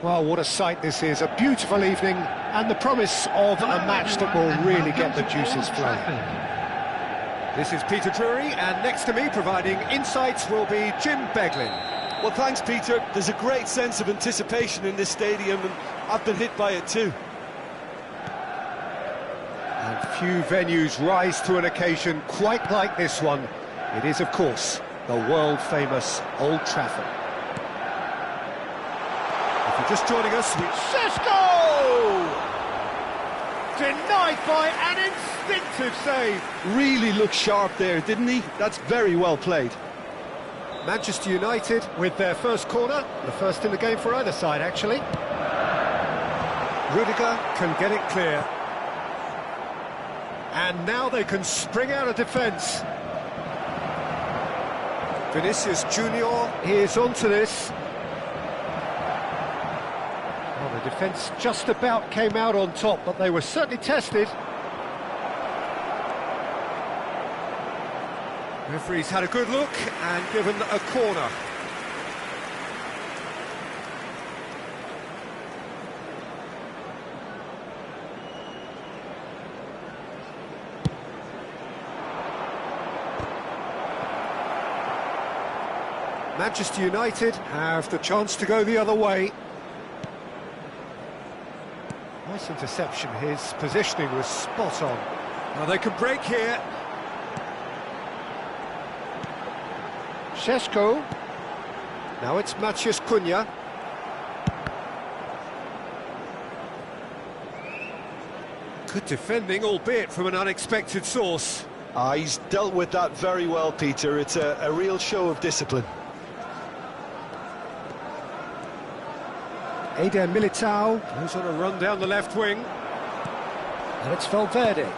Well, what a sight this is, a beautiful evening, and the promise of a match that will really get the juices flowing. This is Peter Drury, and next to me, providing insights, will be Jim Beglin. Well, thanks, Peter. There's a great sense of anticipation in this stadium, and I've been hit by it too. And few venues rise to an occasion quite like this one. It is, of course, the world-famous Old Trafford. If you're just joining us, Šeško! Denied by an instinctive save. Really looked sharp there, didn't he? That's very well played. Manchester United with their first corner, the first in the game for either side, actually. Rudiger can get it clear. And now they can spring out of defence. Vinicius Junior is onto this. Well, the defence just about came out on top, but they were certainly tested. Referee's had a good look and given a corner. Manchester United have the chance to go the other way. Nice interception, his positioning was spot on. Now they can break here. Šeško. Now it's Matheus Cunha. Good defending, albeit from an unexpected source. He's dealt with that very well, Peter. It's a real show of discipline. Eder Militao goes on a run down the left wing. And it's Valverde.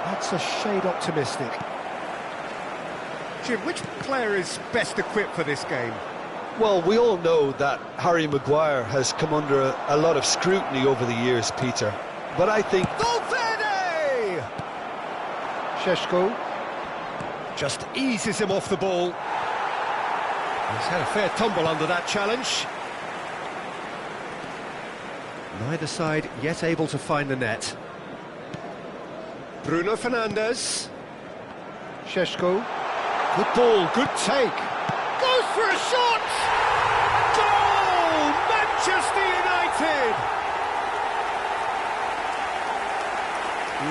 That's a shade optimistic. Jim, which player is best equipped for this game? Well, we all know that Harry Maguire has come under a lot of scrutiny over the years, Peter. But I think... Valverde! Šeško just eases him off the ball. He's had a fair tumble under that challenge. Neither side yet able to find the net. Bruno Fernandes. Šeško. Good ball, good take. Goes for a shot! Goal! Manchester United!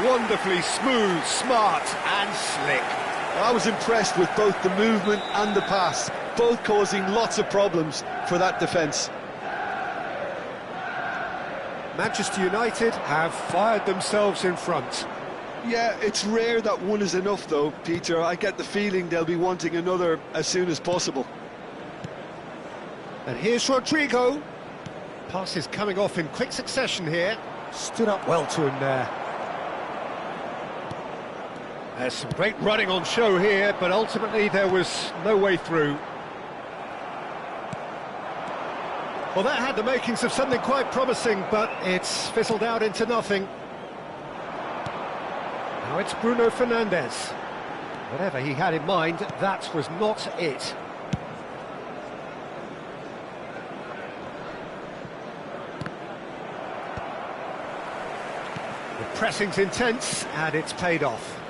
Wonderfully smooth, smart and slick. I was impressed with both the movement and the pass, both causing lots of problems for that defence. Manchester United have fired themselves in front. Yeah, it's rare that one is enough though, Peter. I get the feeling they'll be wanting another as soon as possible. And here's Rodrigo. Passes coming off in quick succession here. Stood up well to him there. There's some great running on show here, but ultimately there was no way through. Well, that had the makings of something quite promising, but it's fizzled out into nothing. Now it's Bruno Fernandes. Whatever he had in mind, that was not it. The pressing's intense, and it's paid off.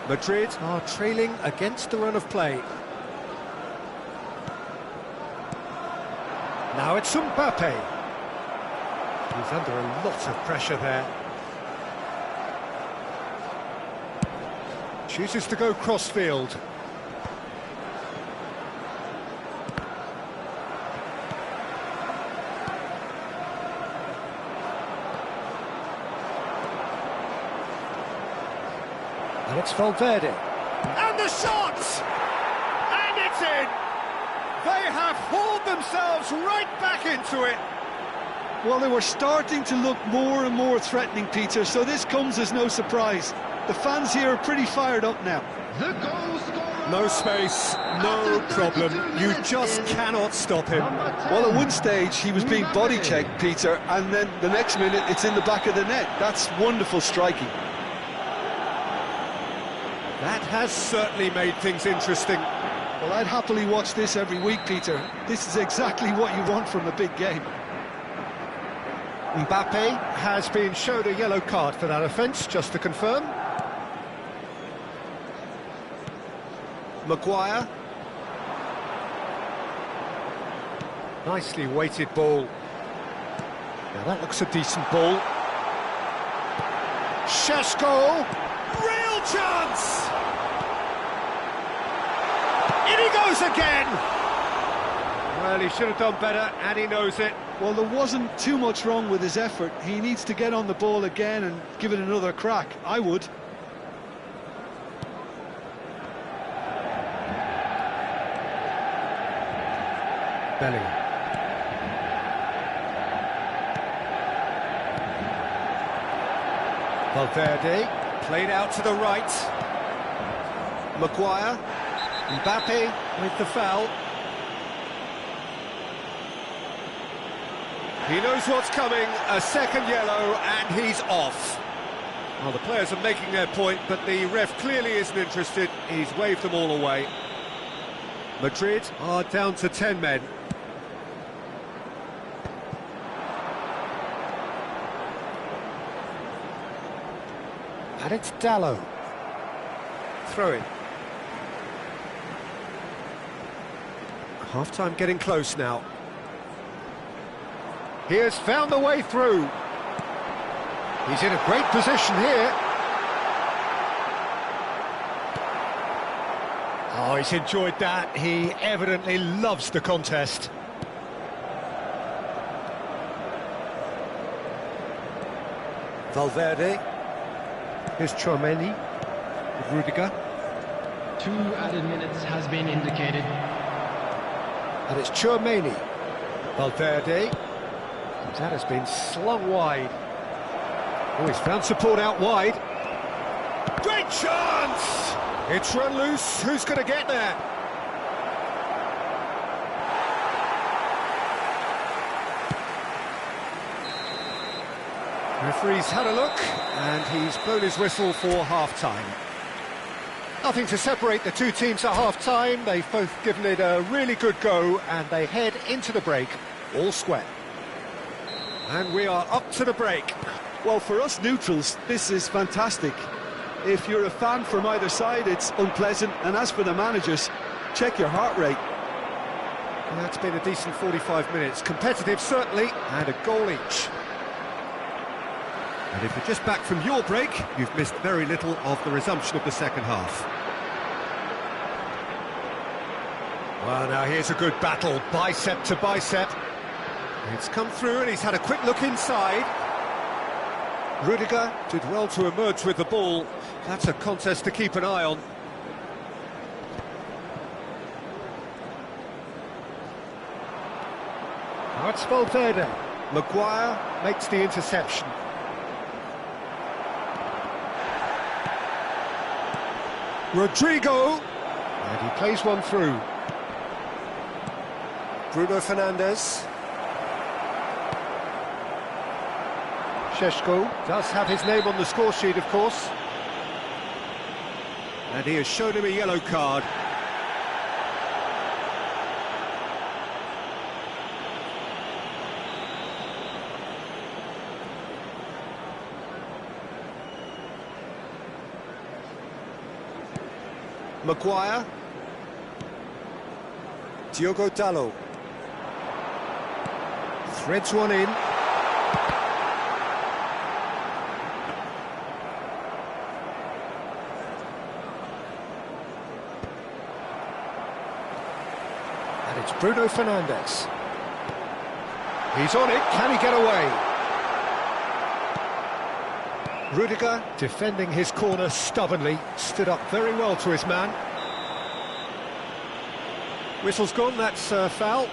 Madrid are trailing against the run of play. Now it's Mbappe. He's under a lot of pressure there. Chooses to go cross-field. And it's Valverde. And the shot! And it's in! They have hauled themselves right back into it. Well, they were starting to look more and more threatening, Peter, so this comes as no surprise. The fans here are pretty fired up now. No space, no problem. You just cannot stop him. Well, at one stage he was being body-checked, Peter, and then the next minute it's in the back of the net. That's wonderful striking. That has certainly made things interesting. Well, I'd happily watch this every week, Peter. This is exactly what you want from a big game. Mbappe has been shown a yellow card for that offence, just to confirm. Maguire. Nicely weighted ball. Now that looks a decent ball. Šeško. Real chance! In he goes again! Well, he should have done better, and he knows it. Well, there wasn't too much wrong with his effort. He needs to get on the ball again and give it another crack. I would. Bellingham. Valverde, played out to the right. Maguire. Mbappe with the foul. He knows what's coming, a second yellow, and he's off. Well, the players are making their point, but the ref clearly isn't interested. He's waved them all away. Madrid are down to 10 men. And it's Dalot. Throw in. Half-time getting close now. He has found the way through. He's in a great position here. Oh, he's enjoyed that. He evidently loves the contest. Valverde. Here's Tchouaméni. Rudiger. 2 added minutes has been indicated. And it's Tchouaméni. Valverde. That has been slung wide. Oh, he's found support out wide. Great chance! It's run loose. Who's going to get there? Referee's had a look, and he's blown his whistle for half-time. Nothing to separate the two teams at half-time. They've both given it a really good go, and they head into the break all square. And we are up to the break. Well, for us neutrals, this is fantastic. If you're a fan from either side, it's unpleasant. And as for the managers, check your heart rate. And that's been a decent 45 minutes. Competitive, certainly, and a goal each. And if you're just back from your break, you've missed very little of the resumption of the second half. Well, now here's a good battle, bicep to bicep. It's come through and he's had a quick look inside. Rudiger did well to emerge with the ball. That's a contest to keep an eye on. Now it's Valverde. Maguire makes the interception. Rodrigo. And he plays one through. Bruno Fernandes. Šeško does have his name on the score sheet, of course. And he has shown him a yellow card. Maguire. Diogo Dalot. Threads one in. And it's Bruno Fernandes. He's on it, can he get away? Rudiger, defending his corner stubbornly, stood up very well to his man. Whistle's gone, that's foul.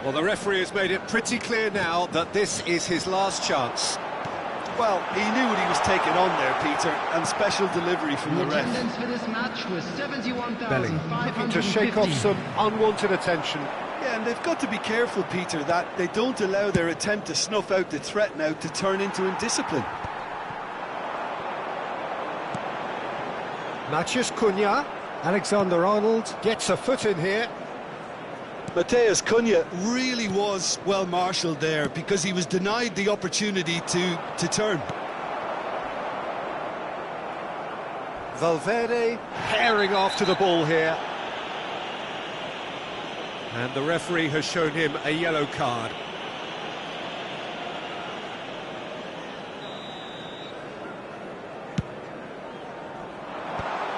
Well, the referee has made it pretty clear now that this is his last chance. Well, he knew what he was taking on there, Peter, and special delivery from the ref. Attendance for this match was Bellingham looking to 71,550. shake off some unwanted attention. Yeah, and they've got to be careful, Peter, that they don't allow their attempt to snuff out the threat now to turn into indiscipline. Matheus Cunha, Alexander-Arnold gets a foot in here. Matheus Cunha really was well marshalled there because he was denied the opportunity to turn. Valverde herring after the ball here. And the referee has shown him a yellow card.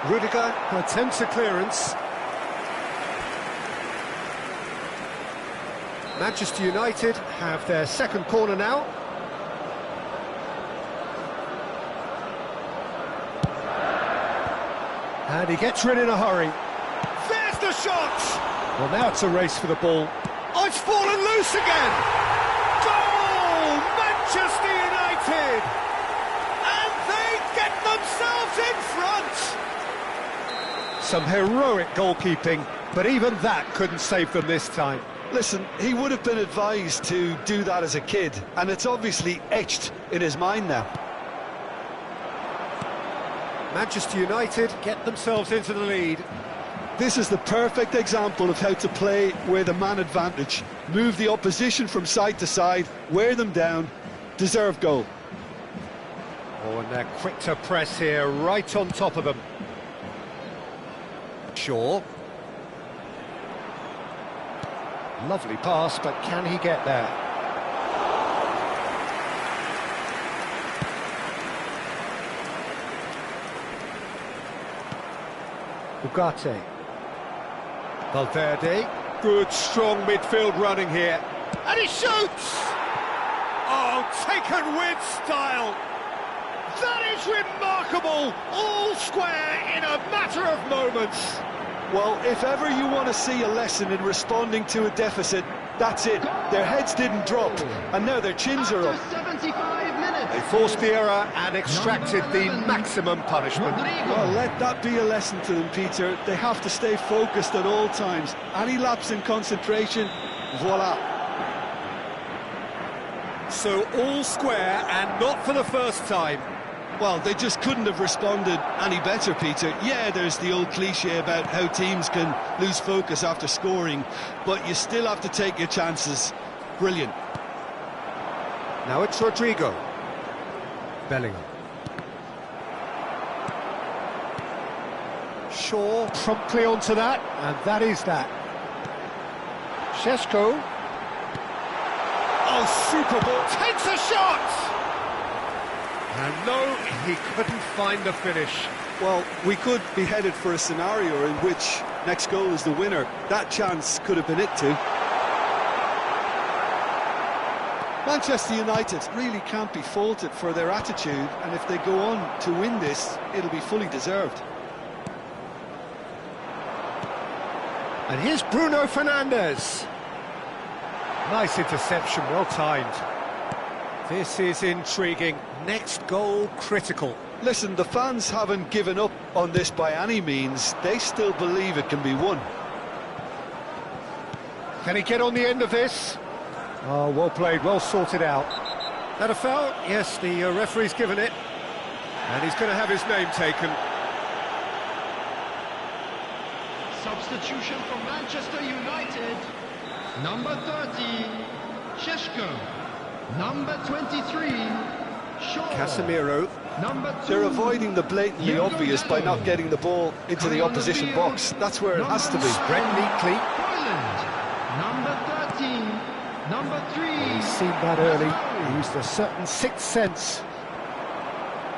Rudiger attempts a clearance. Manchester United have their second corner now. And he gets rid in a hurry. There's the shot! Well, now it's a race for the ball. Oh, it's fallen loose again! Goal! Manchester United! And they get themselves in front! Some heroic goalkeeping, but even that couldn't save them this time. Listen, he would have been advised to do that as a kid, and it's obviously etched in his mind now. Manchester United get themselves into the lead. This is the perfect example of how to play with a man advantage. Move the opposition from side to side, wear them down, deserve goal. Oh, and they're quick to press here, right on top of them. Shaw. Lovely pass, but can he get there? Ugarte. Valverde. Good, strong midfield running here. And he shoots! Oh, taken with style! That is remarkable! All square in a matter of moments. Well, if ever you want to see a lesson in responding to a deficit, that's it. Their heads didn't drop, and now their chins are up. 75 minutes. They forced the error and extracted the maximum punishment. Well, let that be a lesson to them, Peter. They have to stay focused at all times. Any lapse in concentration, voila. So all square, and not for the first time. Well, they just couldn't have responded any better, Peter. Yeah, there's the old cliche about how teams can lose focus after scoring, but you still have to take your chances. Brilliant. Now it's Rodrigo. Bellingham. Shaw promptly onto that, and that is that. Šeško. Oh, super ball. Takes a shot! And no, he couldn't find the finish. Well, we could be headed for a scenario in which next goal is the winner. That chance could have been it too. Manchester United really can't be faulted for their attitude, and if they go on to win this, it'll be fully deserved. And here's Bruno Fernandes. Nice interception, well timed. This is intriguing. Next goal critical. Listen, the fans haven't given up on this by any means. They still believe it can be won. Can he get on the end of this? Oh, well played, well sorted out. That a foul? Yes, the referee's given it. And he's going to have his name taken. Substitution for Manchester United. Number 30, Šeško. Number 23, Shaw. Casemiro. Number 2. They're avoiding the blatantly obvious by not getting the ball into the opposition box. That's where it has to be. Spread neatly. Poland. Number 13. Number 3. He's seen that early. He used a certain sixth sense.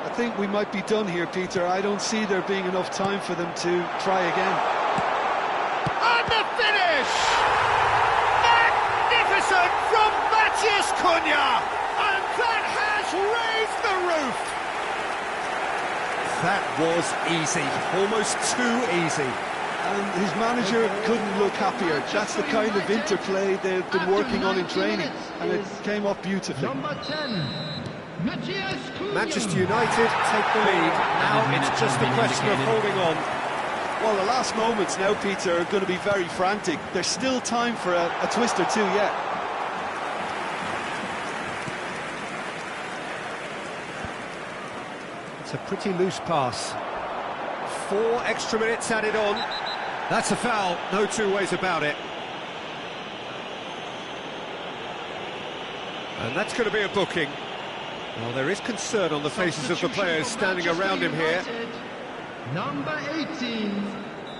I think we might be done here, Peter. I don't see there being enough time for them to try again. And the finish! Magnificent from Matheus Cunha! And that has raised the roof! That was easy, almost too easy. And his manager couldn't look happier. That's the kind of interplay they've been working on in training, and it came off beautifully. Number 10, Matheus Cunha. Manchester United take the lead. Now it's just a question of holding on. Well, the last moments now, Peter, are going to be very frantic. There's still time for a twist or two yet. It's a pretty loose pass. 4 extra minutes added on. That's a foul, no two ways about it. And that's going to be a booking. Well, there is concern on the faces of the players standing around him here. Number 18,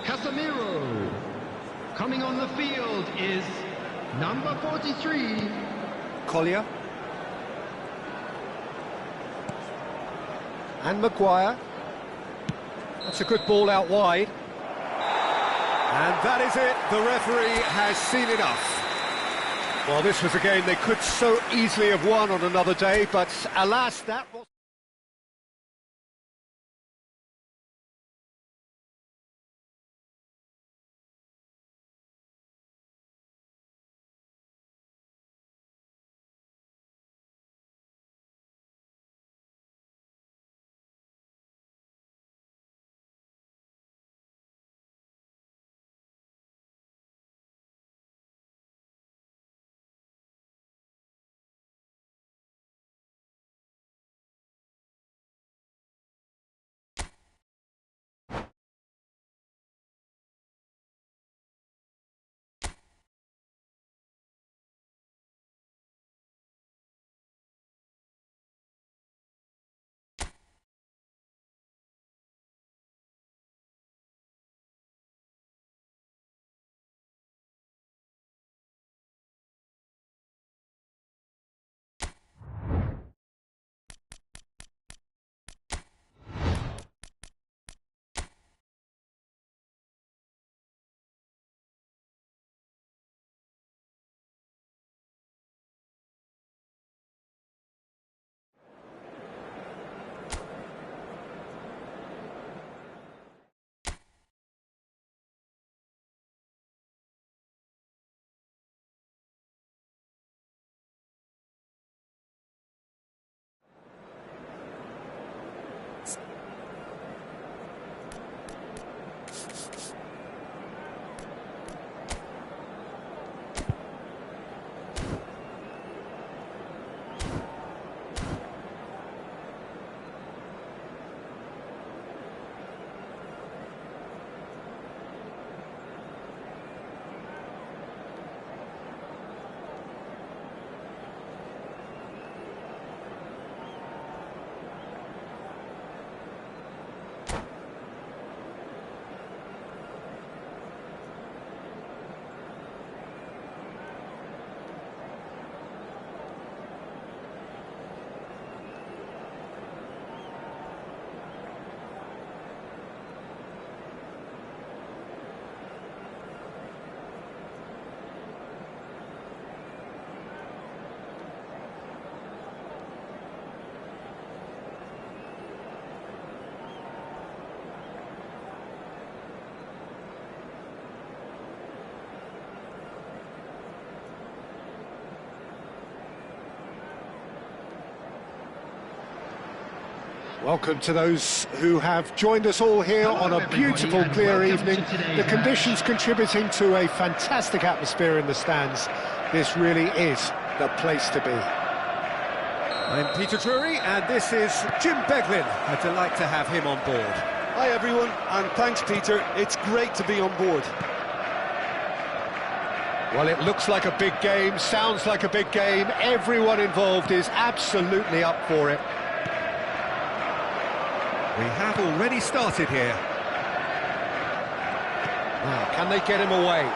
Casemiro. Coming on the field is number 43. Collier. And Maguire. That's a good ball out wide. And that is it. The referee has seen enough. Well, this was a game they could so easily have won on another day, but alas, that was... Welcome to those who have joined us all here on a beautiful, clear evening. The conditions contributing to a fantastic atmosphere in the stands. This really is the place to be. I'm Peter Drury, and this is Jim Beglin. A delight to have him on board. Hi everyone, and thanks Peter, it's great to be on board. Well, it looks like a big game, sounds like a big game. Everyone involved is absolutely up for it. We have already started here. Now, can they get him away?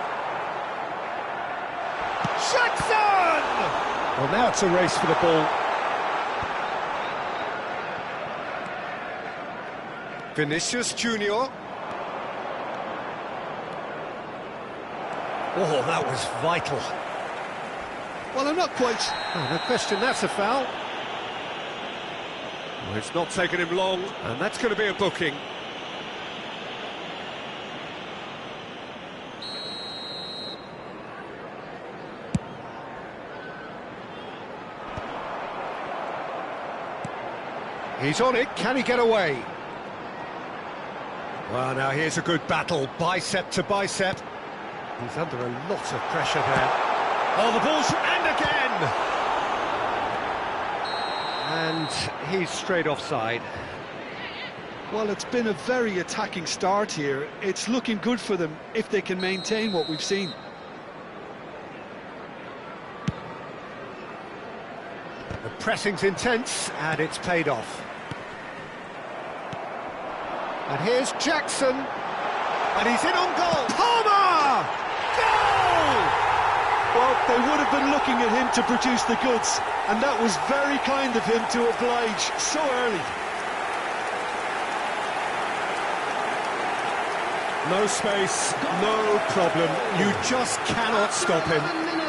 Jackson! Well, now it's a race for the ball. Vinicius Junior. Oh, that was vital. Well, I'm not quite... Oh, no question, that's a foul. Well, it's not taken him long, and that's going to be a booking. He's on it, can he get away? Well, now here's a good battle, bicep to bicep. He's under a lot of pressure there. Oh, the ball's... and again! And he's straight offside. Well, it's been a very attacking start here. It's looking good for them if they can maintain what we've seen. The pressing's intense, and it's paid off. And here's Jackson, and he's in on goal. Palmer! Goal! Well, they would have been looking at him to produce the goods, and that was very kind of him to oblige so early. No space, no problem. You just cannot stop him.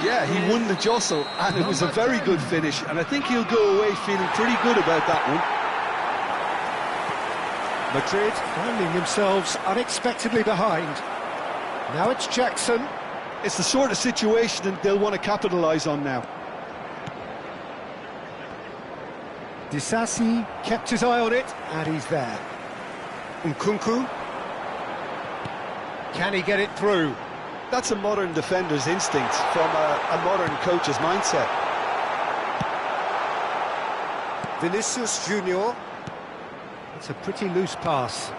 Yeah, he won the jostle, and it was a very good finish, and I think he'll go away feeling pretty good about that one. Madrid finding themselves unexpectedly behind. Now it's Jackson. It's the sort of situation that they'll want to capitalise on now. Disasi kept his eye on it, and he's there. Nkunku. Can he get it through? That's a modern defender's instinct from a modern coach's mindset. Vinicius Junior. It's a pretty loose pass.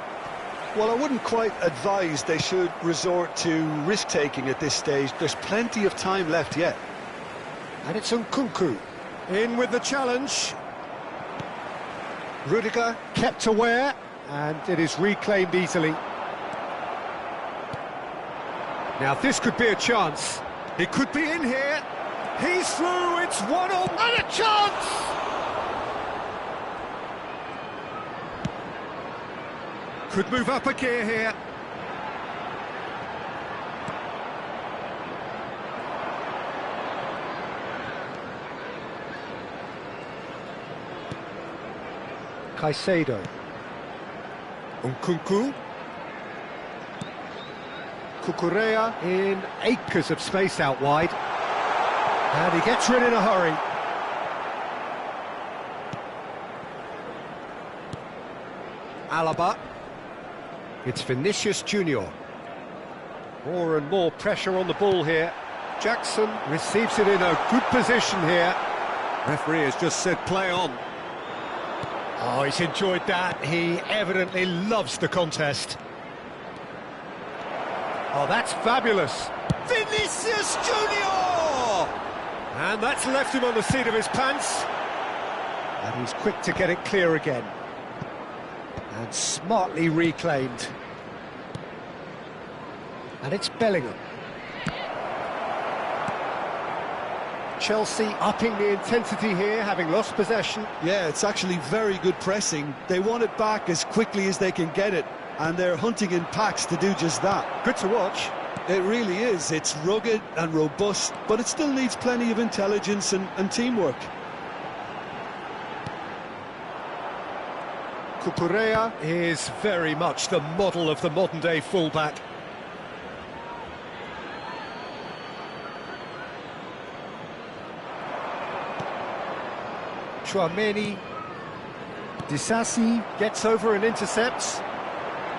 Well, I wouldn't quite advise they should resort to risk-taking at this stage. There's plenty of time left yet. And it's Nkunku. In with the challenge. Rudiger kept aware, and it is reclaimed easily. Now this could be a chance. It could be in here. He's through, it's 1-1 and a chance! Could move up a gear here. Caicedo. Nkunku. Cucurella in acres of space out wide. And he gets rid in a hurry. Alaba. It's Vinicius Junior. More and more pressure on the ball here. Jackson receives it in a good position here. Referee has just said play on. Oh, he's enjoyed that. He evidently loves the contest. Oh, that's fabulous. Vinicius Junior! And that's left him on the seat of his pants. And he's quick to get it clear again. And smartly reclaimed. And it's Bellingham. Chelsea upping the intensity here, having lost possession. Yeah, it's actually very good pressing. They want it back as quickly as they can get it, and they're hunting in packs to do just that. Good to watch. It really is. It's rugged and robust, but it still needs plenty of intelligence and teamwork. Cucurella is very much the model of the modern-day fullback. Tchouaméni. Disasi gets over and intercepts.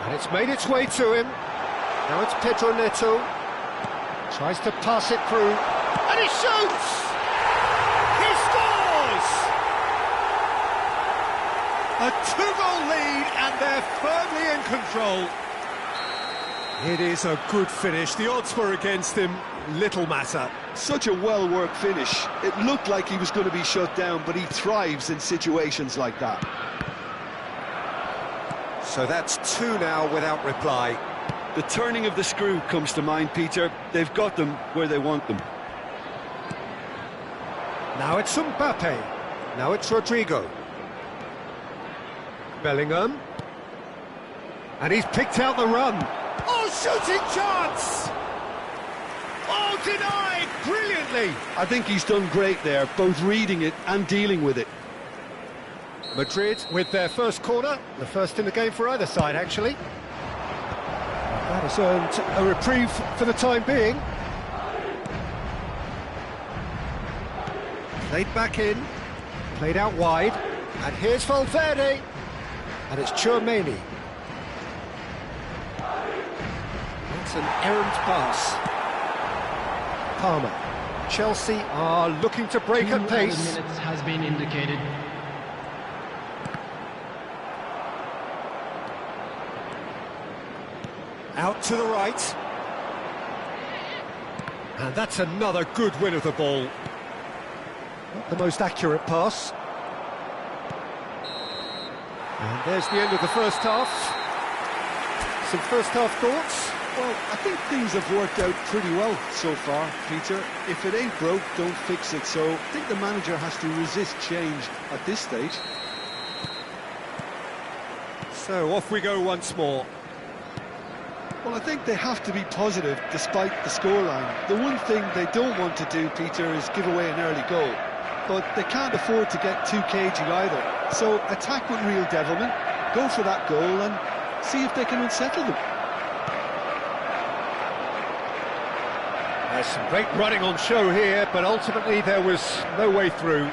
And it's made its way to him. Now it's Pedro Neto. Tries to pass it through. And he shoots! He scores! A 2-goal lead, and they're firmly in control. It is a good finish. The odds were against him. Little matter. Such a well-worked finish. It looked like he was going to be shut down, but he thrives in situations like that. So that's 2 now without reply. The turning of the screw comes to mind, Peter. They've got them where they want them. Now it's Mbappe. Now it's Rodrigo. Bellingham. And he's picked out the run. Oh, shooting chance! Oh, denied brilliantly. I think he's done great there, both reading it and dealing with it. Madrid with their first corner, the first in the game for either side, actually. That has earned a reprieve for the time being. Played back in, played out wide, and here's Valverde, and it's Tchouaméni. That's an errant pass. Palmer. Chelsea are looking to break at pace. 2 minutes has been indicated. Out to the right. And that's another good win of the ball. Not the most accurate pass. And there's the end of the first half. Some first half thoughts? Well, I think things have worked out pretty well so far, Peter. If it ain't broke, don't fix it. So I think the manager has to resist change at this stage. So off we go once more. Well, I think they have to be positive despite the scoreline. The one thing they don't want to do, Peter, is give away an early goal. But they can't afford to get too cagey either. So attack with real devilment, go for that goal and see if they can unsettle them. There's some great running on show here, but ultimately there was no way through.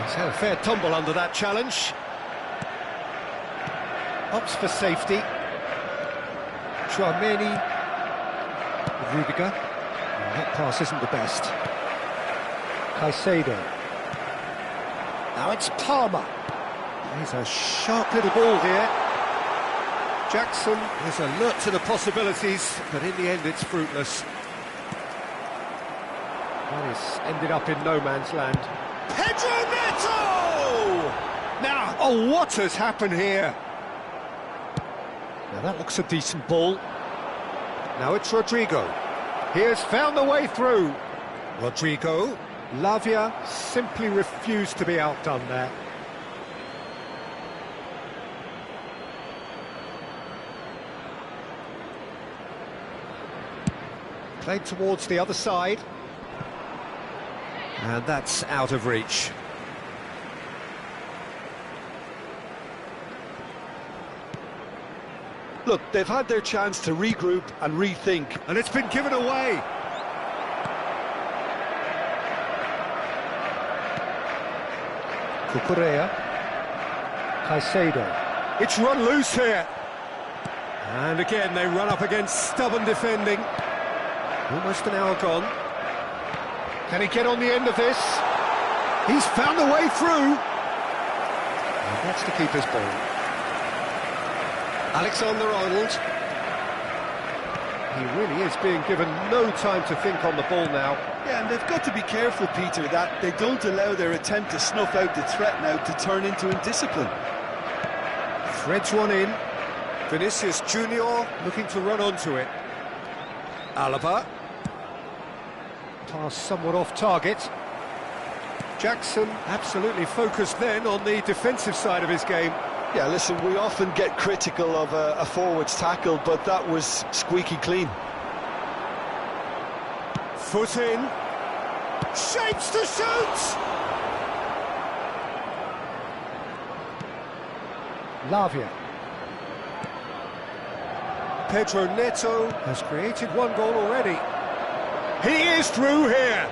He's had a fair tumble under that challenge. Opts for safety. Chouameni. Rudiger. That pass isn't the best. Caicedo. Now it's Palmer. He's a sharp little ball here. Jackson is alert to the possibilities, but in the end it's fruitless. That has ended up in no man's land. Pedro Neto! Now, oh, what has happened here? Now that looks a decent ball. Now it's Rodrigo. He has found the way through. Rodrigo. Lavia simply refused to be outdone there. Played towards the other side. And that's out of reach. Look, they've had their chance to regroup and rethink. And it's been given away. Cucurella. Caicedo. It's run loose here. And again, they run up against stubborn defending. Almost an hour gone. Can he get on the end of this? He's found a way through. And that's the keeper's ball. Alexander-Arnold. He really is being given no time to think on the ball now. Yeah, and they've got to be careful, Peter, that they don't allow their attempt to snuff out the threat now to turn into indiscipline. Threads one in. Vinicius Junior looking to run onto it. Alaba. Pass somewhat off target. Jackson absolutely focused then on the defensive side of his game. Yeah, listen, we often get critical of a forward's tackle, but that was squeaky clean. Foot in. Shapes to shoot! Lavia. Pedro Neto has created one goal already. He is through here.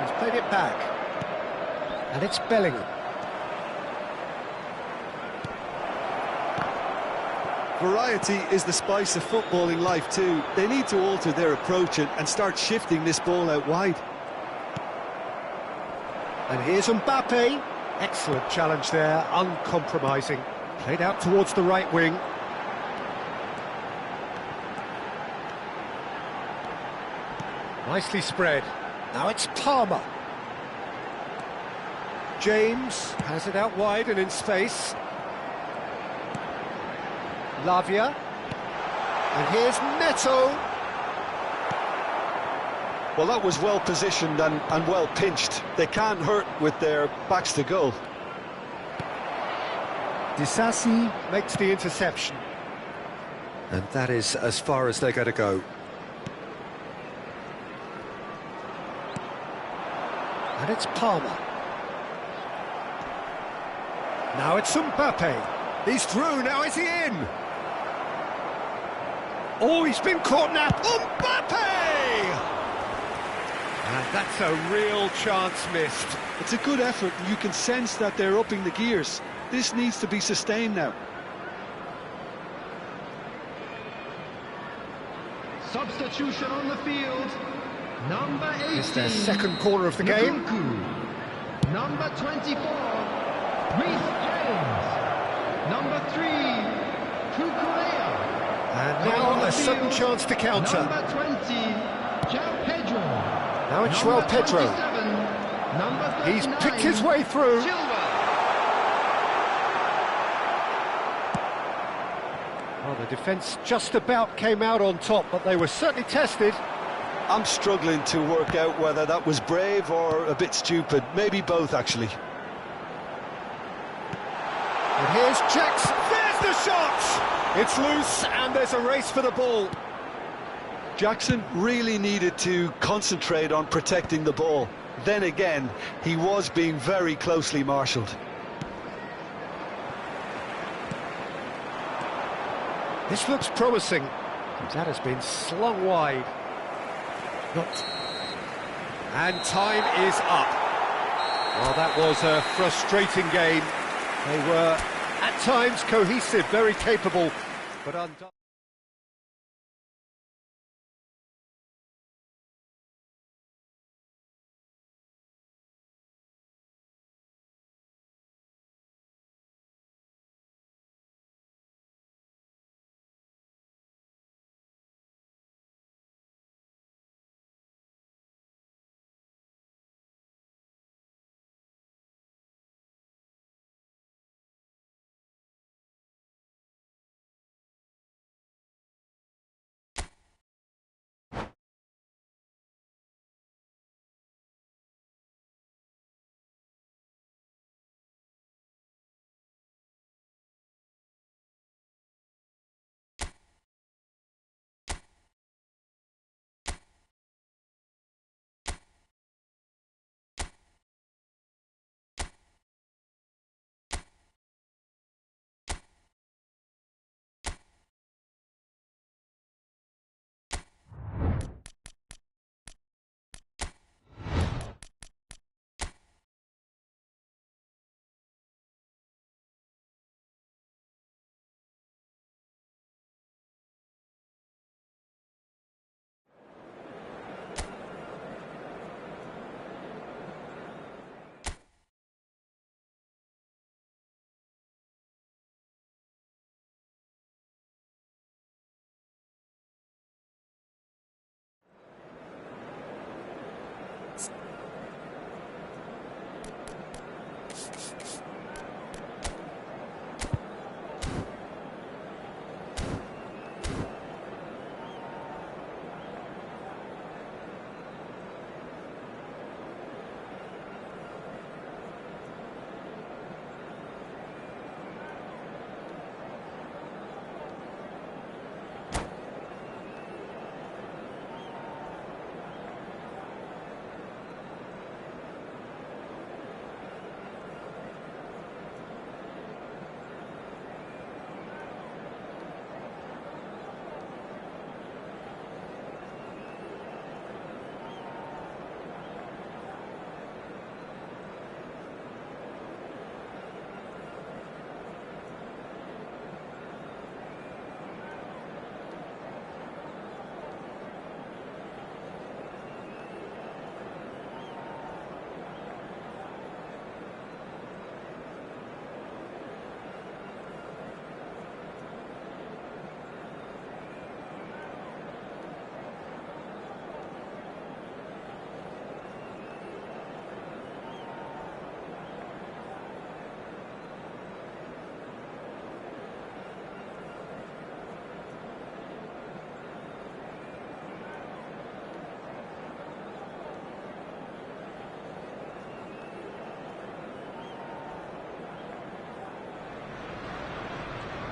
He's played it back. And it's Bellingham. Variety is the spice of footballing life too. They need to alter their approach and start shifting this ball out wide. And here's Mbappe. Excellent challenge there, uncompromising. Played out towards the right wing. Nicely spread. Now it's Palmer. James has it out wide and in space. Lavia. And here's Neto. Well, that was well positioned and well pinched. They can't hurt with their backs to goal. Disasi makes the interception. And that is as far as they're going to go. And it's Palmer. Now it's Mbappe. He's through, now is he in? Oh, he's been caught now. Mbappe! And that's a real chance missed. It's a good effort, and you can sense that they're upping the gears. This needs to be sustained now. Substitution on the field. Number 18. It's their second corner of the game. Lukaku. Number 24. Reece James. Number 3. Kukurea. And now a sudden chance to counter. Number 20. João Pedro. Now it's João Pedro. Number 39. He's picked his way through. Well, the defence just about came out on top, but they were certainly tested. I'm struggling to work out whether that was brave or a bit stupid. Maybe both, actually. And here's Jackson. There's the shot! It's loose, and there's a race for the ball. Jackson really needed to concentrate on protecting the ball. Then again, he was being very closely marshalled. This looks promising. That has been slung wide. And time is up. Well, that was a frustrating game. They were, at times, cohesive, very capable, but undone.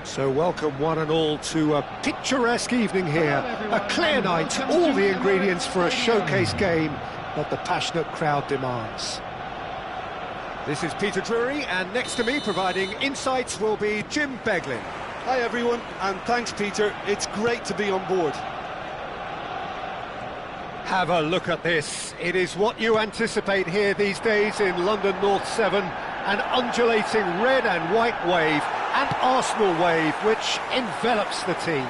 So welcome one and all to a picturesque evening here, a clear night, all the ingredients for a showcase game that the passionate crowd demands. This is Peter Drury, and next to me providing insights will be Jim Beglin. Hi everyone, and thanks Peter, it's great to be on board. Have a look at this. It is what you anticipate here these days in London North 7, an undulating red and white wave, and Arsenal wave, which envelops the team.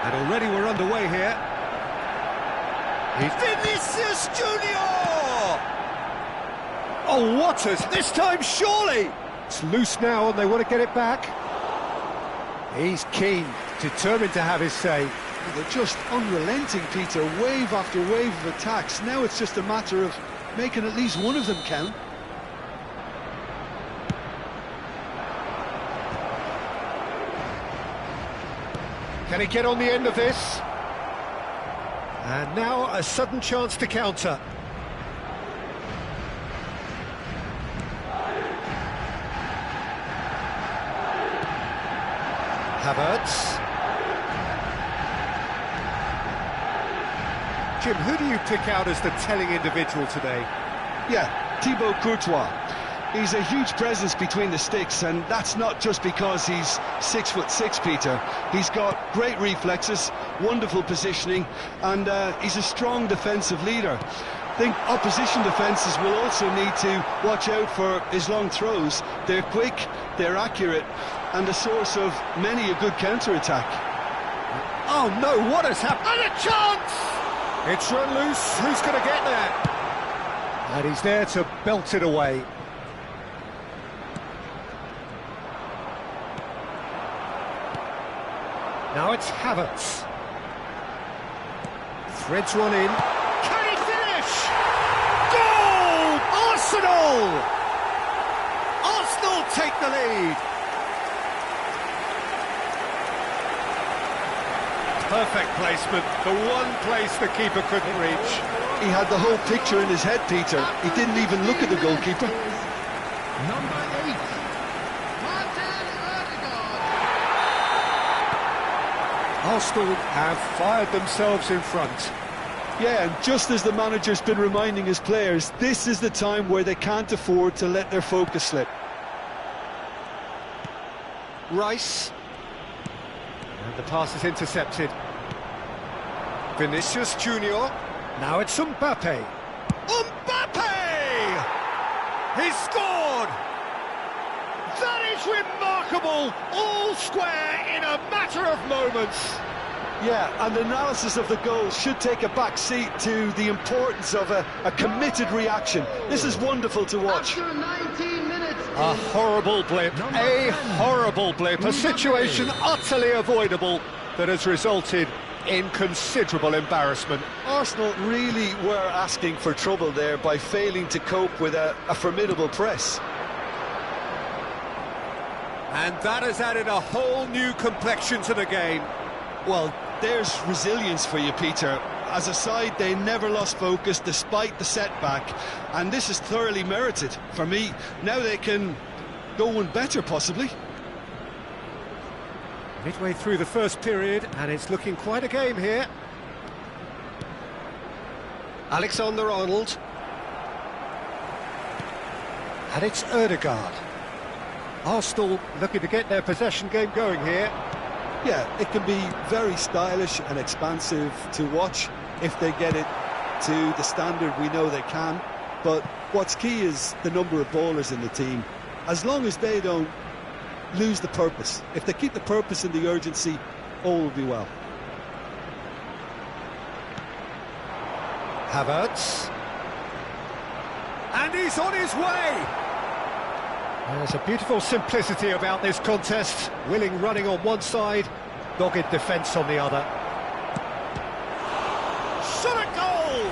And already we're underway here. He's Vinicius Junior! Oh, what is this time, surely? It's loose now and they want to get it back. He's keen, determined to have his say. They're just unrelenting, Peter, wave after wave of attacks. Now it's just a matter of making at least one of them count. Can he get on the end of this? And now a sudden chance to counter. Havertz. Jim, who do you pick out as the telling individual today? Yeah, Thibaut Courtois. He's a huge presence between the sticks, and that's not just because he's 6'6", Peter. He's got great reflexes, wonderful positioning, and he's a strong defensive leader. I think opposition defences will also need to watch out for his long throws. They're quick, they're accurate, and a source of many a good counter-attack. Oh no, what has happened? And a chance! It's run loose, who's going to get there? And he's there to belt it away. Now it's Havertz. Threads one in. Can he finish? Goal! Arsenal! Arsenal take the lead. Perfect placement, the one place the keeper couldn't reach. He had the whole picture in his head, Peter. He didn't even look at the goalkeeper. Number 8. Arsenal have fired themselves in front. Yeah, and just as the manager's been reminding his players, this is the time where they can't afford to let their focus slip. Rice. And the pass is intercepted. Vinicius Junior. Now it's Mbappe. Mbappe! He scored! That is remarkable! All square in a matter of moments. Yeah, and analysis of the goal should take a back seat to the importance of a committed reaction. This is wonderful to watch. After 19 minutes. A horrible blip, a horrible blip, a situation utterly avoidable that has resulted in considerable embarrassment. Arsenal really were asking for trouble there by failing to cope with a formidable press. And that has added a whole new complexion to the game. Well, there's resilience for you, Peter. As a side, they never lost focus despite the setback, and this is thoroughly merited. For me, now they can go one better, possibly. Midway through the first period, and it's looking quite a game here. Alexander-Arnold. And it's Ødegaard. Arsenal looking to get their possession game going here. Yeah, it can be very stylish and expansive to watch if they get it to the standard we know they can. But what's key is the number of ballers in the team. As long as they don't lose the purpose, if they keep the purpose and the urgency, all will be well. Havertz. And he's on his way! There's a beautiful simplicity about this contest. Willing running on one side, dogged defence on the other. Shot at goal!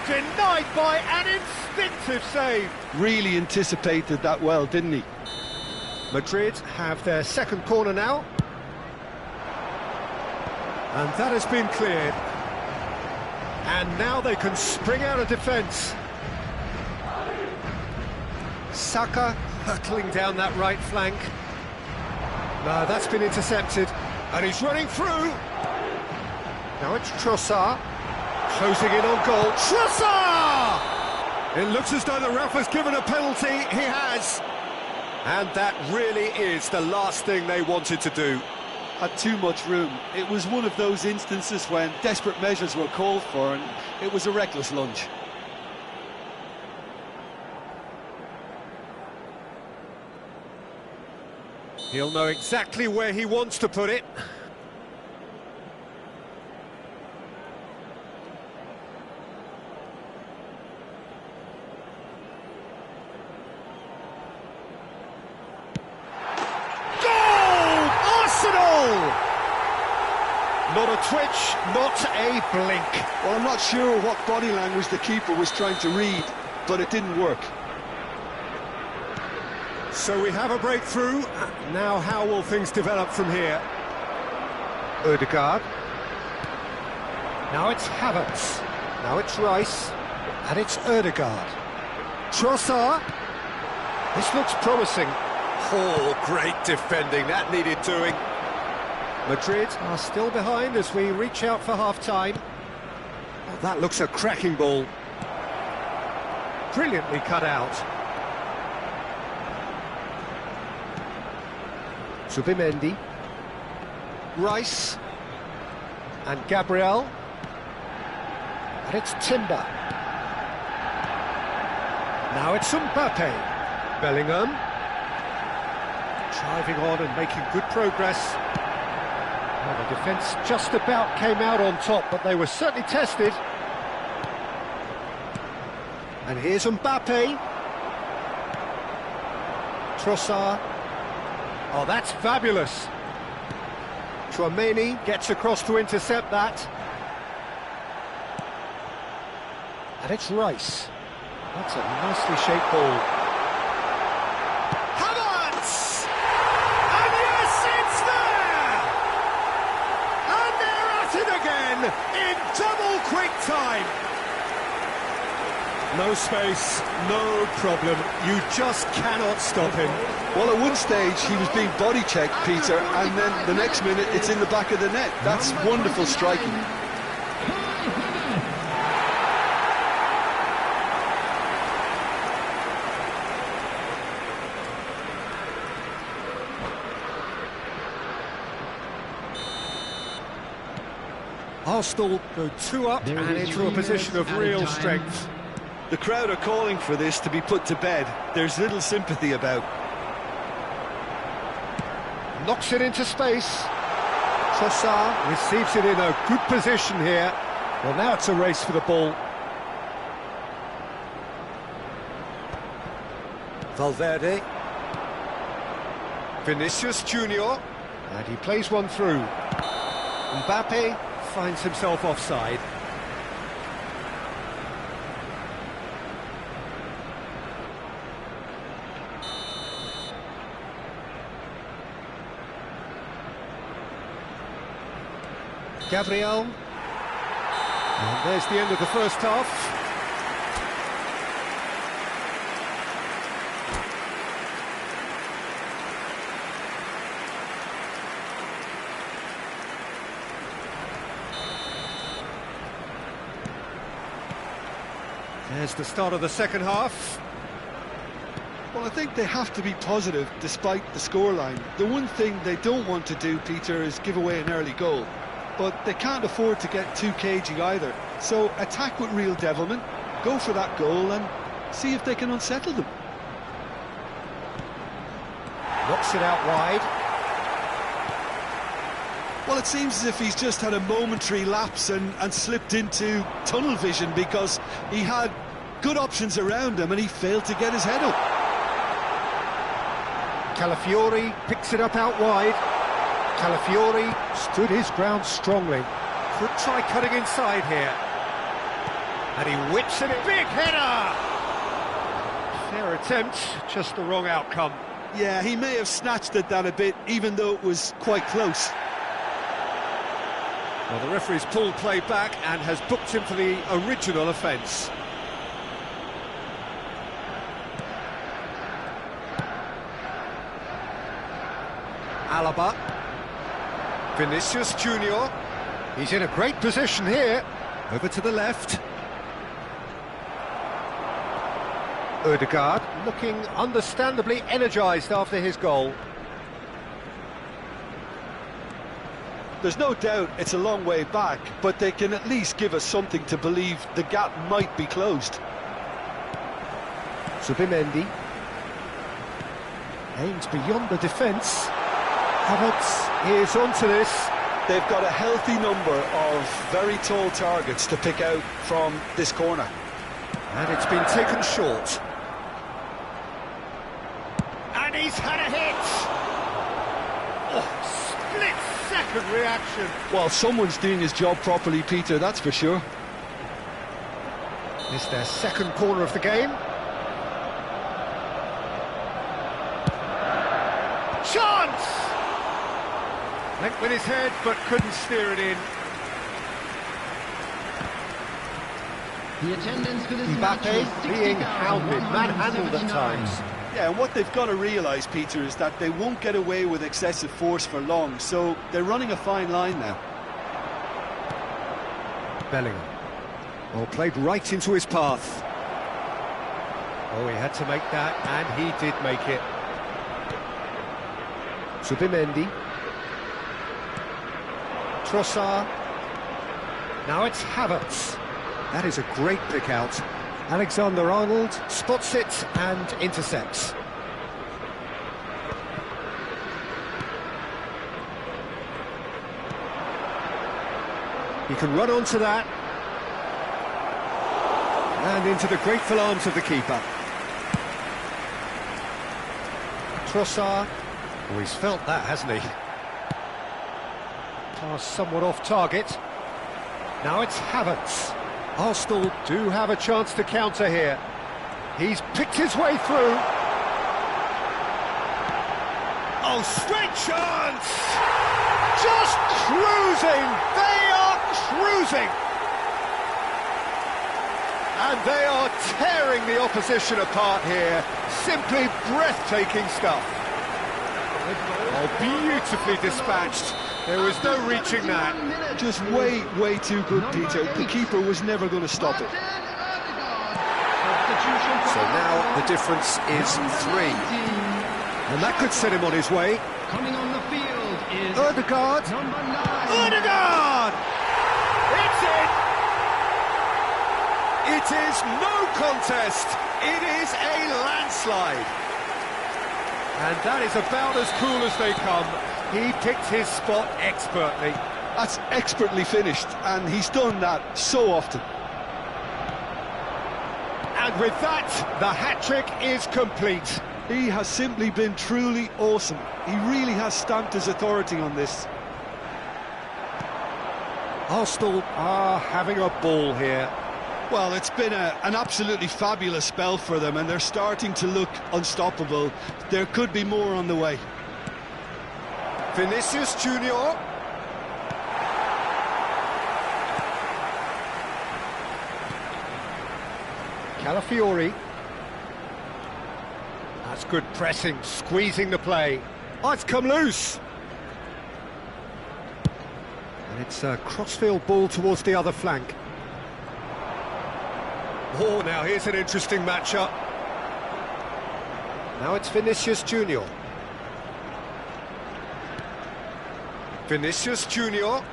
Denied by an instinctive save. Really anticipated that well, didn't he? Madrid have their second corner now. And that has been cleared. And now they can spring out of defence. Saka hurtling down that right flank. No, that's been intercepted. And he's running through. Now it's Trossard. Closing in on goal. Trossard! It looks as though the ref has given a penalty. He has. And that really is the last thing they wanted to do. Had too much room. It was one of those instances when desperate measures were called for, and it was a reckless lunge. He'll know exactly where he wants to put it. twitch, not a blink. Well, I'm not sure what body language the keeper was trying to read, but it didn't work. So we have a breakthrough. Now how will things develop from here? Ødegaard. Now it's Havertz. Now it's Rice. And it's Ødegaard. Trossard. This looks promising. Oh, great defending. That needed doing. Madrid are still behind as we reach out for half-time. Oh, that looks a cracking ball. Brilliantly cut out. Zubimendi. Rice. And Gabriel. And it's Timber. Now it's Mbappe. Bellingham. Driving on and making good progress. Well, the defence just about came out on top, but they were certainly tested. And here's Mbappe. Trossard. Oh, that's fabulous. Tchouaméni gets across to intercept that. And it's Rice. That's a nicely shaped ball. Havertz! And yes, it's there! And they're at it again in double quick time. No space, no problem. You just cannot stop him. Well, at one stage he was being body checked, Peter, and then the next minute it's in the back of the net. That's wonderful striking. Arsenal go 2 up and into a position of real strength. The crowd are calling for this to be put to bed. There's little sympathy about. Knocks it into space. Trossard receives it in a good position here. Well, now it's a race for the ball. Valverde. Vinicius Junior. And he plays one through. Mbappe finds himself offside. Gabriel. And there's the end of the first half. There's the start of the second half. Well, I think they have to be positive despite the scoreline. The one thing they don't want to do, Peter, is give away an early goal. But they can't afford to get too cagey either. So attack with real devilment, go for that goal and see if they can unsettle them. Knocks it out wide. Well, it seems as if he's just had a momentary lapse and slipped into tunnel vision because he had good options around him and he failed to get his head up. Calafiori picks it up out wide. Calafiori stood his ground strongly. Could try cutting inside here. And he whips it in. Big header! Fair attempt, just the wrong outcome. Yeah, he may have snatched at that a bit, even though it was quite close. Well, the referee's pulled play back and has booked him for the original offence. Alaba. Vinicius Junior. He's in a great position here. Over to the left. Ødegaard looking understandably energised after his goal. There's no doubt it's a long way back, but they can at least give us something to believe the gap might be closed. Zubimendi. Aims beyond the defence. Havertz is onto this. They've got a healthy number of very tall targets to pick out from this corner. And it's been taken short. And he's had a hit! Oh, split second! significant reaction. Well, someone's doing his job properly, Peter, that's for sure. It's their second corner of the game. Chance! Went with his head, but couldn't steer it in. The attendance for this match was Mbappe being hounded, manhandled at times. Yeah, and what they've got to realise, Peter, is that they won't get away with excessive force for long, so they're running a fine line now. Bellingham. Well, played right into his path. Oh, he had to make that, and he did make it. Zubimendi. Trossard. Now it's Havertz. That is a great pick out. Alexander-Arnold spots it and intercepts. He can run onto that. And into the grateful arms of the keeper. Trossard. Oh, he's felt that, hasn't he? Pass somewhat off target. Now it's Havertz. Arsenal do have a chance to counter here. He's picked his way through. Oh, straight chance! Just cruising! They are cruising! And they are tearing the opposition apart here. Simply breathtaking stuff. Oh, beautifully dispatched. There was no reaching that. Just way too good, Peter. The keeper was never going to stop it. So now the difference is 3. And that could set him on his way. Coming on the field is Ødegaard. number 9. Ødegaard! It's in! It is no contest. It is a landslide. And that is about as cool as they come. He picked his spot expertly. That's expertly finished, and he's done that so often. And with that, the hat-trick is complete. He has simply been truly awesome. He really has stamped his authority on this. Arsenal are having a ball here. Well, it's been an absolutely fabulous spell for them, and they're starting to look unstoppable. There could be more on the way. Vinicius Junior. Calafiori. That's good pressing, squeezing the play. Oh, it's come loose. And it's a crossfield ball towards the other flank. Oh, now here's an interesting matchup. Now it's Vinicius Junior. Vinicius Junior.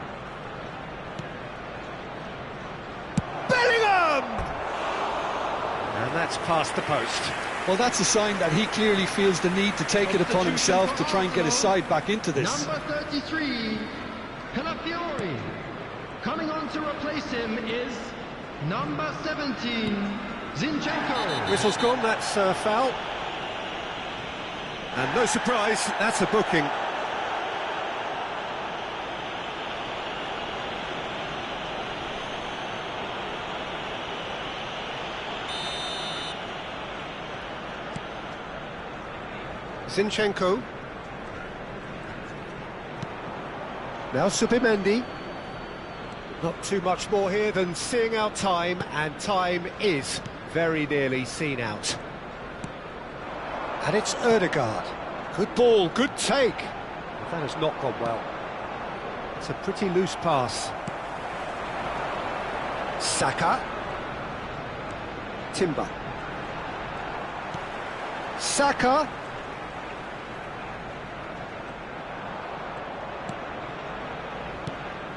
Bellingham! And that's past the post. Well, that's a sign that he clearly feels the need to take it upon himself to try and get his side back into this. Number 33, Calafiori. Coming on to replace him is number 17, Zinchenko. Whistle's gone, that's a foul. And no surprise, that's a booking. Zinchenko. Now Zubimendi. Not too much more here than seeing out time, and time is very nearly seen out. And it's Ødegaard. Good ball, good take. But that has not gone well. It's a pretty loose pass. Saka. Timber. Saka.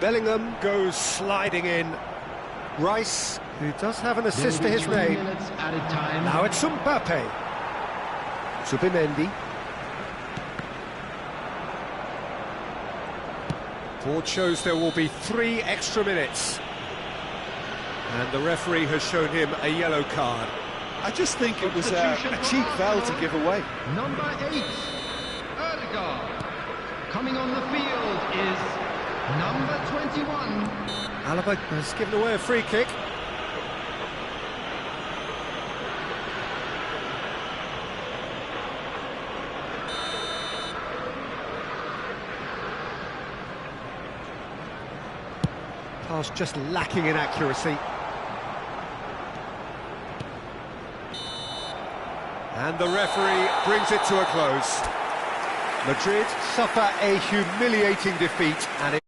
Bellingham goes sliding in. Rice, who does have an assist to his name. Now it's Mbappe. Zubimendi. Board shows there will be 3 extra minutes. And the referee has shown him a yellow card. I just think it was a cheap foul to give away. Number 8, Ødegaard. Coming on the field is Number 21. Alaba has given away a free kick. Pass just lacking in accuracy. And the referee brings it to a close. Madrid suffer a humiliating defeat, and